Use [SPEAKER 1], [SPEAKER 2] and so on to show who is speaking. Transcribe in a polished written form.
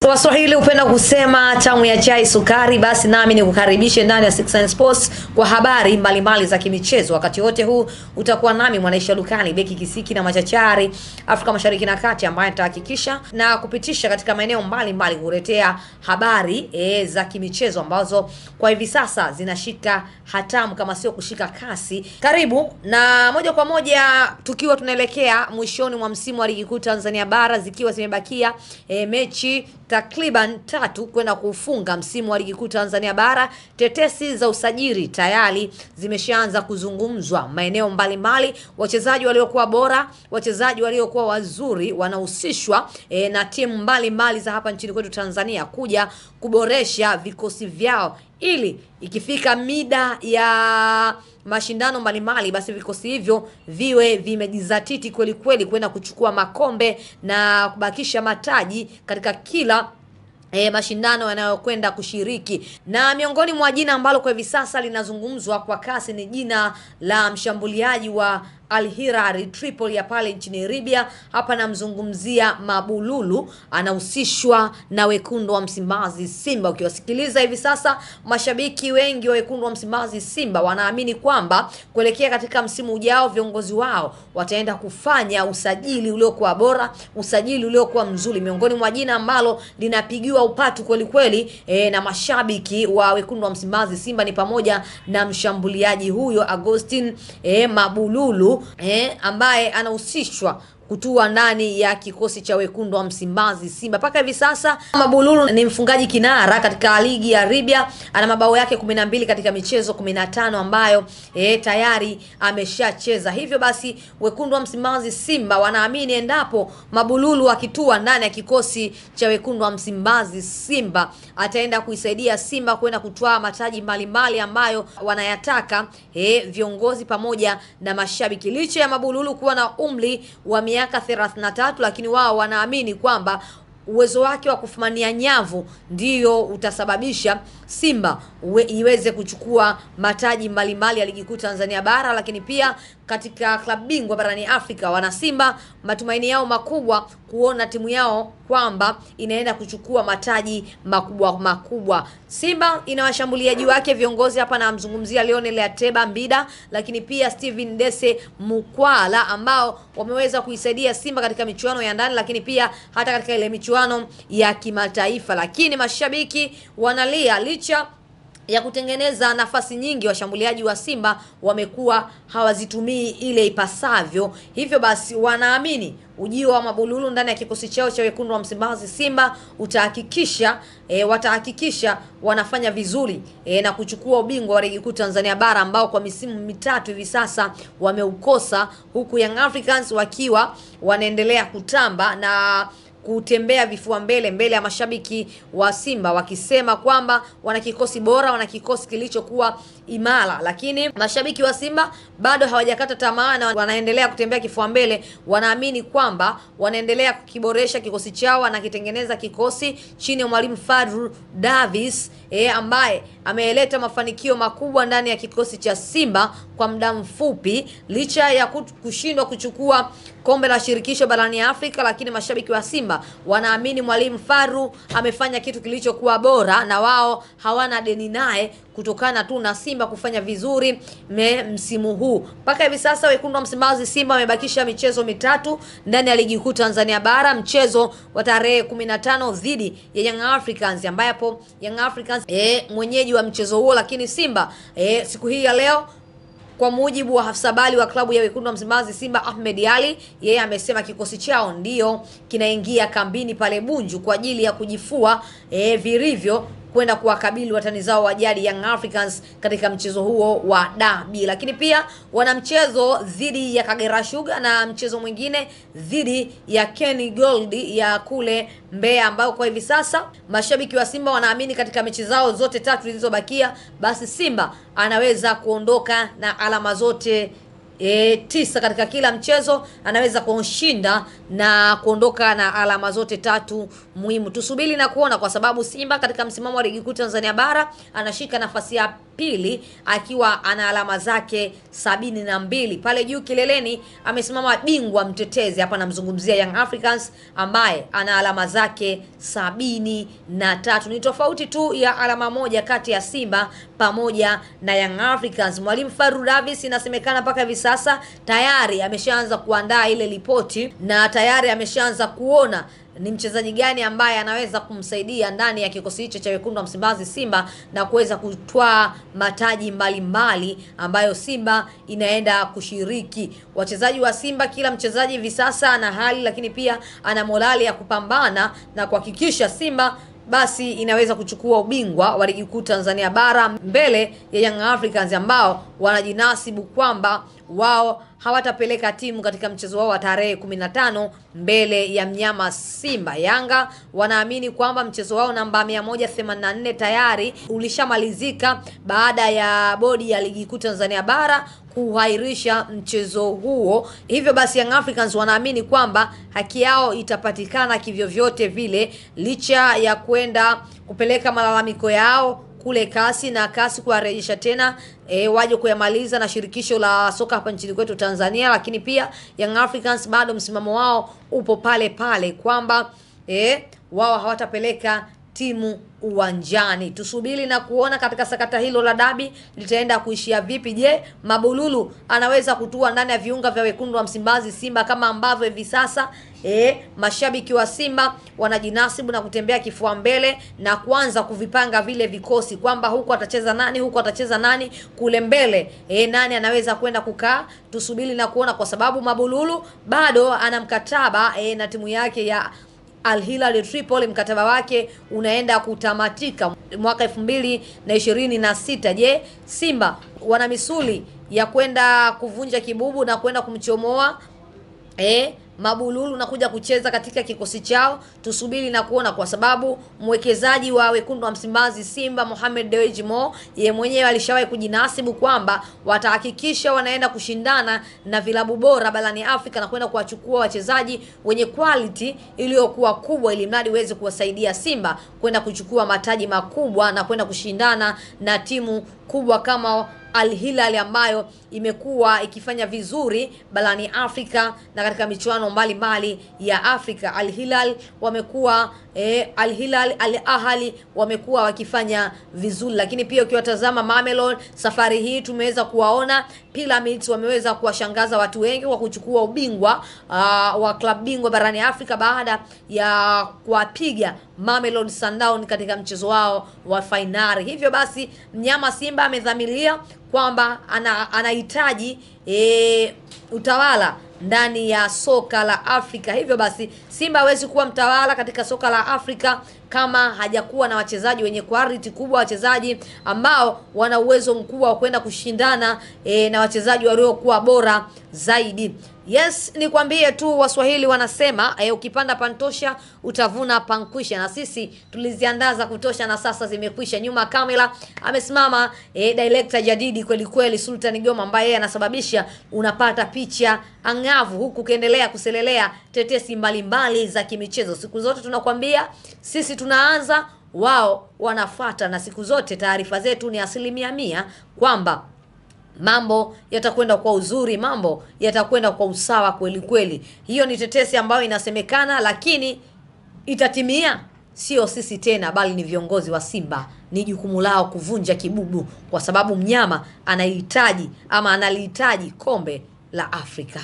[SPEAKER 1] Waswahili hupenda kusema tamu ya chai sukari, basi nami nikukaribishe ndani ya 6 Sports kwa habari mbalimbali za kimichezo. Wakati wote huu utakuwa nami Mwanaisha Lukani, beki kisiki na machachari Afrika Mashariki na Kati, ambaye nitahakikisha na kupitisha katika maeneo mbalimbali kuletea habari za kimichezo ambazo kwa hivi sasa zinashika hatamu kama sio kushika kasi. Karibu na moja kwa moja, tukiwa tunaelekea mwishoni mwa msimu wa ligi kuu Tanzania bara, zikiwa zimebakia mechi takriban 3 kwenda kufunga msimu wa ligi kuu Tanzania bara. Tetesi za usajili tayari zimeshaanza kuzungumzwa maeneo mbalimbali. Wachezaji waliokuwa bora, wachezaji waliokuwa wazuri wanahusishwa na timu mbalimbali za hapa nchini kwetu Tanzania kuja kuboresha vikosi vyao, ili ikifika mida ya mashindano mbalimbali basi vikosi hivyo viwe vimejizatiti kweli kweli kwenda kuchukua makombe na kubakisha mataji katika kila mashindano yanayokwenda kushiriki. Na miongoni mwa jina ambalo kwa hivi sasa linazungumzwa kwa kasi ni jina la mshambuliaji wa Al Hilal Tripoli ya pale nchini Libya. Hapa namzungumzia Mabululu, anahusishwa na wekundu wa Msimbazi Simba. Ukiwasikiliza hivi sasa mashabiki wengi wa wekundu wa Msimbazi Simba wanaamini kwamba kuelekea katika msimu ujao viongozi wao wataenda kufanya usajili uliokuwa bora, usajili uliokuwa mzuri. Miongoni mwa jina ambalo linapigiwa upatu kweli kweli na mashabiki wa wekundu wa Msimbazi Simba ni pamoja na mshambuliaji huyo Agustin Mabululu ambaye anahusishwa kutua ndani ya kikosi cha wekundu wa Msimbazi Simba. Paka hivi sasa Mabululu ni mfungaji kinara katika ligi ya Libya, ana mabao yake 12 katika michezo 15 ambayo tayari ameshacheza. Hivyo basi wekundu wa Msimbazi Simba wanaamini endapo Mabululu akitua ndani ya kikosi cha wekundu wa Msimbazi Simba ataenda kuisaidia Simba kwenda kutwaa mataji mbalimbali ambayo wanayataka viongozi pamoja na mashabiki. Licha ya Mabululu kuwa na umri wa miaka 33, lakini wao wanaamini kwamba uwezo wake wa kufumania nyavu ndio utasababisha Simba iweze kuchukua mataji mbalimbali ya ligi kuu Tanzania bara, lakini pia katika klabu bingwa barani Afrika. Wana Simba matumaini yao makubwa kuona timu yao kwamba inaenda kuchukua mataji makubwa. Simba ina washambuliaji wake viongozi hapa, na mzungumzia Lionel Ateba Mbida, lakini pia Steven Dese Mukwala, ambao wameweza kuisaidia Simba katika michuano ya ndani, lakini pia hata katika ile michuano ya kimataifa. Lakini mashabiki wanalia, licha ya kutengeneza nafasi nyingi washambuliaji wa Simba wamekuwa hawazitumii ile ipasavyo. Hivyo basi wanaamini ujio wa Mabululu ndani ya kikosi chao cha wekundu wa Msimbazi Simba watahakikisha wanafanya vizuri na kuchukua ubingwa wa ligi kuu Tanzania bara ambao kwa misimu 3 hivi sasa wameukosa, huku Young Africans wakiwa wanaendelea kutamba na kutembea vifua mbele ya mashabiki wa Simba, wakisema kwamba wana kikosi bora, wana kikosi kilichokuwa imara. Lakini mashabiki wa Simba bado hawajakata tamaa na wanaendelea kutembea kifua mbele. Wanaamini kwamba wanaendelea kukiboresha kikosi chao na kitengeneza kikosi chini ya mwalimu Fadlu Davis ambaye ameleta mafanikio makubwa ndani ya kikosi cha Simba kwa muda mfupi, licha ya kushindwa kuchukua kombe la shirikisho barani Afrika. Lakini mashabiki wa Simba wanaamini mwalimu Fadlu amefanya kitu kilichokuwa bora, na wao hawana deni naye kutokana tu na Simba kufanya vizuri msimu huu. Mpaka hivi sasa wekundu wa Msimbazi Simba wamebakisha michezo 3 ndani ya ligi kuu Tanzania bara. Mchezo wa tarehe 15 dhidi ya Young Africans, ambapo Young Africans mwenyeji wa mchezo huo, lakini Simba siku hii ya leo, kwa mujibu wa afisa habari wa klabu ya wekundu wa Msimbazi Simba Ahmed Ali, yeye amesema kikosi chao ndio kinaingia kambini pale Bunju kwa ajili ya kujifua vilivyo kwenda kuwakabili watani zao wa jadi Young Africans katika mchezo huo wa derby. Lakini pia wana mchezo dhidi ya Kagera Sugar na mchezo mwingine dhidi ya Kenny Gold ya kule Mbeya, ambao kwa hivi sasa mashabiki wa Simba wanaamini katika mechi zao zote 3 zilizobakia basi Simba anaweza kuondoka na alama zote 9 katika kila mchezo, anaweza kushinda na kuondoka na alama zote 3 muhimu. Tusubiri na kuona, kwa sababu Simba katika msimamo wa ligi kuu Tanzania bara anashika nafasi ya pili akiwa ana alama zake 72. Pale juu kileleni amesimama bingwa mtetezi, hapa namzungumzia Young Africans ambaye ana alama zake 73. Ni tofauti tu ya alama moja kati ya Simba pamoja na Young Africans. Mwalimu Fadlu Davis inasemekana mpaka hivi sasa tayari ameshaanza kuandaa ile ripoti na tayari ameshaanza kuona ni mchezaji gani ambaye anaweza kumsaidia ndani ya kikosi hicho cha wekundu wa Msimbazi Simba na kuweza kutwaa mataji mbalimbali ambayo Simba inaenda kushiriki. Wachezaji wa Simba, kila mchezaji hivi sasa ana hali, lakini pia ana morali ya kupambana na kuhakikisha Simba basi inaweza kuchukua ubingwa wa ligi kuu Tanzania bara mbele ya Young Africans ambao wanajinasibu kwamba wao hawatapeleka timu katika mchezo wao wa tarehe 15 mbele ya mnyama Simba. Yanga wanaamini kwamba mchezo wao namba 184 tayari ulishamalizika baada ya bodi ya ligi kuu Tanzania bara kuhairisha mchezo huo. Hivyo basi Young Africans wanaamini kwamba haki yao itapatikana kivyovyote vile, licha ya kwenda kupeleka malalamiko yao kule kasi kuwarejesha tena waje kuyamaliza na shirikisho la soka hapa nchini kwetu Tanzania. Lakini pia Young Africans bado msimamo wao upo pale pale kwamba wao hawatapeleka timu uwanjani. Tusubiri na kuona katika sakata hilo la dabi litaenda kuishia vipi. Je, Mabululu anaweza kutua ndani ya viunga vya wekundu wa Msimbazi Simba kama ambavyo hivi sasa mashabiki wa Simba wanajinasibu na kutembea kifua mbele na kuanza kuvipanga vile vikosi kwamba huku atacheza nani, huku atacheza nani, kule mbele nani anaweza kwenda kukaa. Tusubiri na kuona, kwa sababu Mabululu bado ana mkataba na timu yake ya Al Hilal Tripoli. Mkataba wake unaenda kutamatika mwaka 2026. Je, Simba wana misuli ya kwenda kuvunja kibubu na kwenda kumchomoa Mabululu na kuja kucheza katika kikosi chao? Tusubiri na kuona, kwa sababu mwekezaji wa wekundu wa Msimbazi Simba Mohamed Dewji Mo yeye mwenyewe alishawahi kujinasibu kwamba watahakikisha wanaenda kushindana na vilabu bora barani Afrika na kwenda kuwachukua wachezaji wenye quality iliyokuwa kubwa, ili mradi uweze kuwasaidia Simba kwenda kuchukua mataji makubwa na kwenda kushindana na timu kubwa kama Al Hilal ambayo imekuwa ikifanya vizuri barani Afrika na katika michuano mbalimbali ya Afrika. Al Hilal wamekuwa Al Hilal, Al Ahly wamekuwa wakifanya vizuri, lakini pia ukiwatazama Mamelodi safari hii tumeweza kuwaona Pyramids wameweza kuwashangaza watu wengi kwa kuchukua ubingwa wa klabu bingwa barani Afrika baada ya kuwapiga Mamelodi Sundowns katika mchezo wao wa finali. Hivyo basi mnyama Simba amedhamiria kwamba anahitaji utawala ndani ya soka la Afrika. Hivyo basi Simba hawezi kuwa mtawala katika soka la Afrika kama hajakuwa na wachezaji wenye quality kubwa, wachezaji ambao wana uwezo mkubwa wa kwenda kushindana na wachezaji waliokuwa bora zaidi. Yes, nikwambie tu Waswahili wanasema ukipanda pantosha utavuna pankwisha, na sisi tuliziandaa za kutosha na sasa zimekwisha. Nyuma kamera amesimama director jadidi kweli kweli Sultan Goma, ambaye anasababisha unapata picha angavu huku ukiendelea kuselelea tetesi mbalimbali za kimichezo. Siku zote tunakwambia sisi tunaanza, wao wanafuata, na siku zote taarifa zetu ni 100% kwamba mambo yatakwenda kwa uzuri, mambo yatakwenda kwa usawa kweli kweli. Hiyo ni tetesi ambayo inasemekana, lakini itatimia sio sisi tena, bali ni viongozi wa Simba. Ni jukumu lao kuvunja kibubu, kwa sababu mnyama anahitaji ama analihitaji kombe la Afrika.